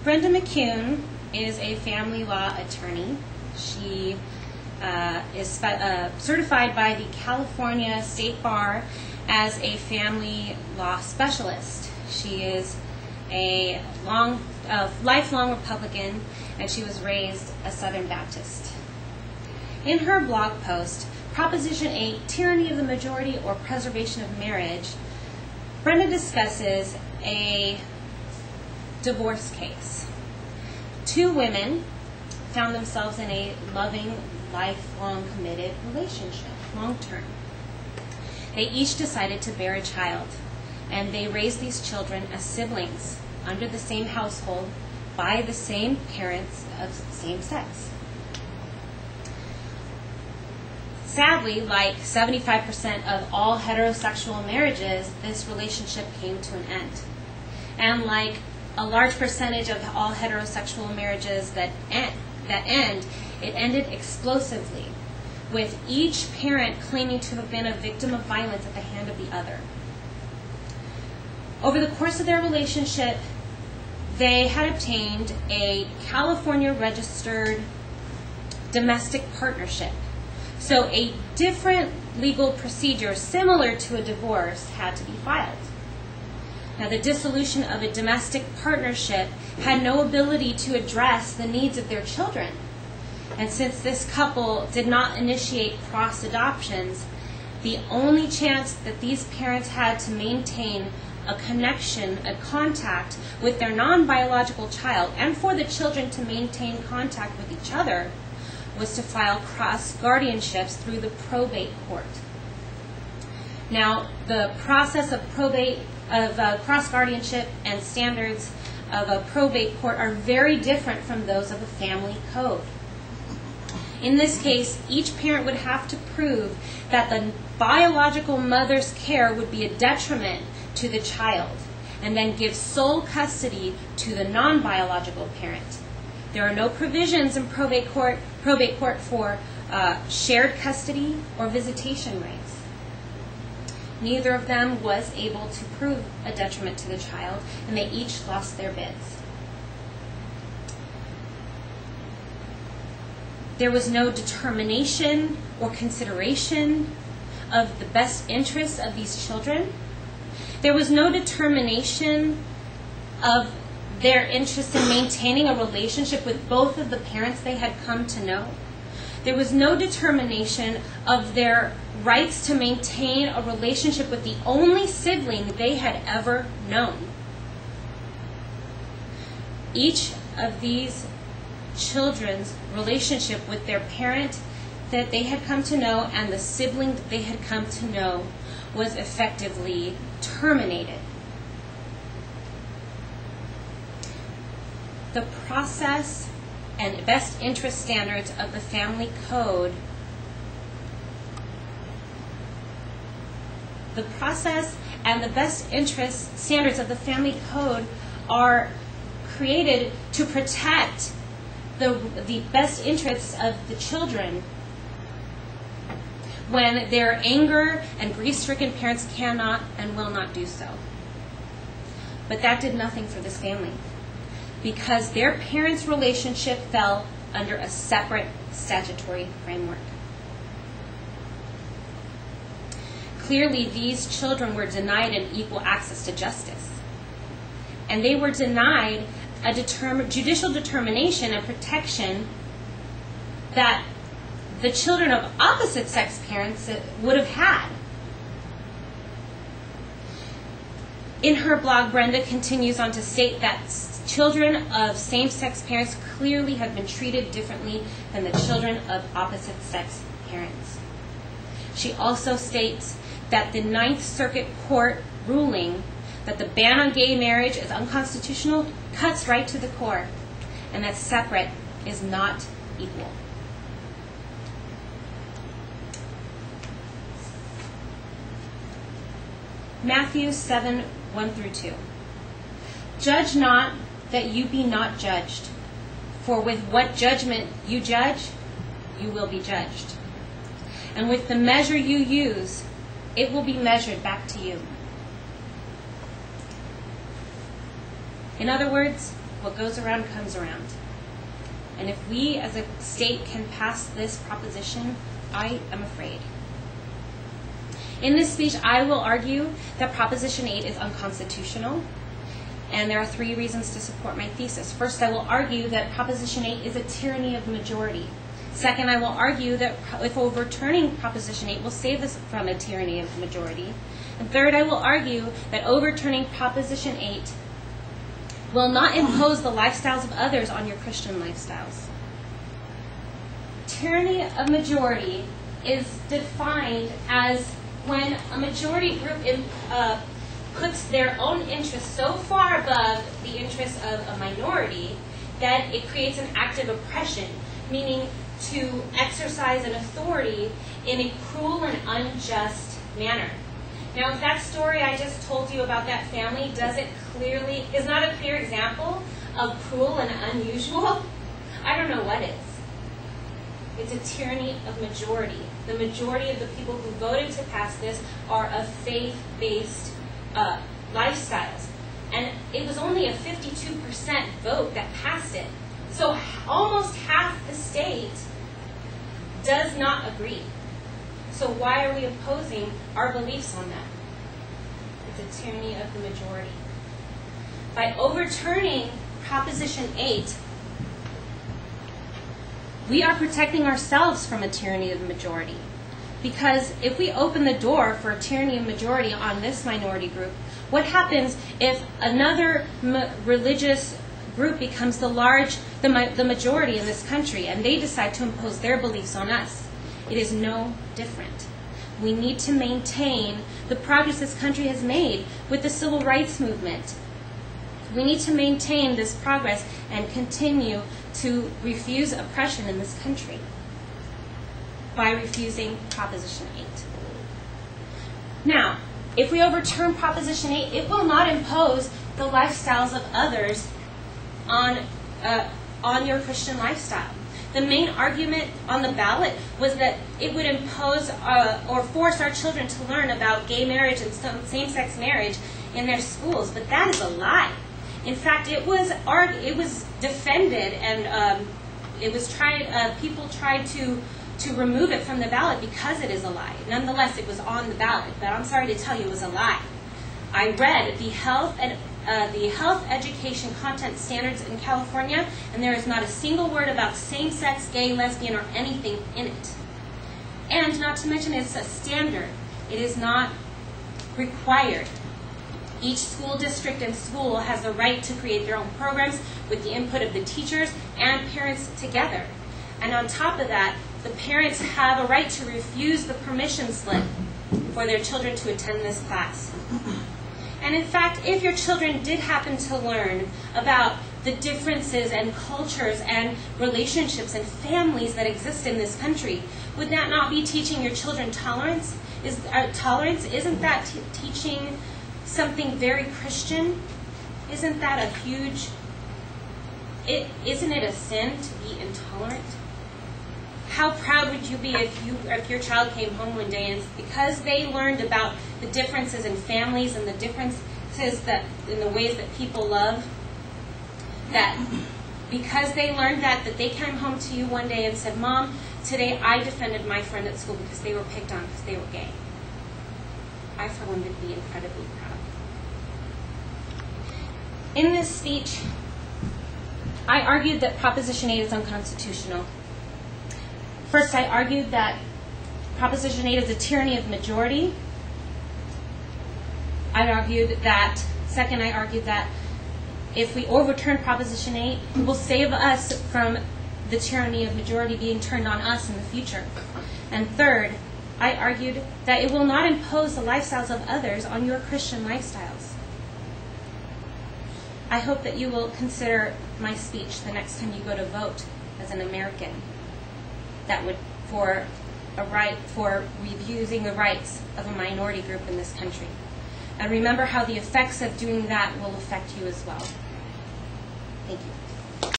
Brenda McCune is a family law attorney. She is certified by the California State Bar as a family law specialist. She is a lifelong Republican, and she was raised a Southern Baptist. In her blog post, Proposition 8, Tyranny of the Majority or Preservation of Marriage, Brenda discusses a divorce case. Two women found themselves in a loving, lifelong, committed relationship, long-term. They each decided to bear a child, and they raised these children as siblings under the same household by the same parents of same sex. Sadly, like 75% of all heterosexual marriages, this relationship came to an end. And like a large percentage of all heterosexual marriages that end, it ended explosively, with each parent claiming to have been a victim of violence at the hand of the other. Over the course of their relationship, they had obtained a California registered domestic partnership. So a different legal procedure similar to a divorce had to be filed. Now, the dissolution of a domestic partnership had no ability to address the needs of their children. And since this couple did not initiate cross-adoptions, the only chance that these parents had to maintain a connection, a contact with their non-biological child, and for the children to maintain contact with each other, was to file cross-guardianships through the probate court. Now, the process of cross-guardianship and standards of a probate court are very different from those of a family code. In this case, each parent would have to prove that the biological mother's care would be a detriment to the child, and then give sole custody to the non-biological parent. There are no provisions in probate court for shared custody or visitation rights. Neither of them was able to prove a detriment to the child, and they each lost their bids. There was no determination or consideration of the best interests of these children. There was no determination of their interest in maintaining a relationship with both of the parents they had come to know. There was no determination of their rights to maintain a relationship with the only sibling they had ever known. Each of these children's relationship with their parent that they had come to know and the sibling that they had come to know was effectively terminated. The process and best interest standards of the family code, are created to protect the best interests of the children when their anger and grief-stricken parents cannot and will not do so. But that did nothing for this family, because their parents' relationship fell under a separate statutory framework. Clearly, these children were denied an equal access to justice, and they were denied a judicial determination and protection that the children of opposite-sex parents would have had. In her blog, Brenda continues on to state that children of same-sex parents clearly have been treated differently than the children of opposite-sex parents. She also states that the Ninth Circuit Court ruling that the ban on gay marriage is unconstitutional cuts right to the core, and that separate is not equal. Matthew 7:1-2. Judge not that you be not judged, for with what judgment you judge, you will be judged. And with the measure you use, it will be measured back to you. In other words, what goes around comes around. And if we as a state can pass this proposition, I am afraid. In this speech, I will argue that Proposition 8 is unconstitutional, and there are 3 reasons to support my thesis. First, I will argue that Proposition 8 is a tyranny of the majority. Second, I will argue that if overturning Proposition 8 will save us from a tyranny of the majority. And third, I will argue that overturning Proposition 8 will not impose the lifestyles of others on your Christian lifestyles. Tyranny of majority is defined as when a majority group puts their own interests so far above the interests of a minority that it creates an act of oppression, meaning to exercise an authority in a cruel and unjust manner. Now, if that story I just told you about that family is not a clear example of cruel and unusual, I don't know what is. It's a tyranny of majority. The majority of the people who voted to pass this are of faith-based lifestyles. And it was only a 52% vote that passed it. So almost half the state does not agree. So why are we opposing our beliefs on that? It's a tyranny of the majority. By overturning Proposition 8, we are protecting ourselves from a tyranny of the majority. Because if we open the door for a tyranny of majority on this minority group, what happens if another religious group becomes the majority in this country and they decide to impose their beliefs on us? It is no different. We need to maintain the progress this country has made with the civil rights movement. We need to maintain this progress and continue to refuse oppression in this country by refusing Proposition 8. Now, if we overturn Proposition 8, it will not impose the lifestyles of others on your Christian lifestyle. The main argument on the ballot was that it would impose or force our children to learn about gay marriage and same-sex marriage in their schools, but that is a lie. In fact, it was defended, and people tried to remove it from the ballot because it is a lie. Nonetheless, it was on the ballot, but I'm sorry to tell you it was a lie. I read the health education content standards in California, and there is not a single word about same-sex, gay, lesbian, or anything in it. And not to mention, it's a standard. It is not required. Each school district and school has the right to create their own programs with the input of the teachers and parents together. And on top of that, the parents have a right to refuse the permission slip for their children to attend this class. And in fact, if your children did happen to learn about the differences and cultures and relationships and families that exist in this country, would that not be teaching your children tolerance? Isn't that teaching something very Christian? Isn't that a huge... Isn't it a sin to be intolerant? How proud would you be if your child came home one day and because they learned about the differences in families and the differences that in the ways that people love, that because they learned that they came home to you one day and said, "Mom, today I defended my friend at school because they were picked on because they were gay." I, for one, would be incredibly proud. In this speech, I argued that Proposition 8 is unconstitutional. First, I argued that Proposition 8 is a tyranny of the majority. Second, I argued that if we overturn Proposition 8, it will save us from the tyranny of majority being turned on us in the future. And third, I argued that it will not impose the lifestyles of others on your Christian lifestyles. I hope that you will consider my speech the next time you go to vote as an American. That would for refusing the rights of a minority group in this country. And remember how the effects of doing that will affect you as well. Thank you.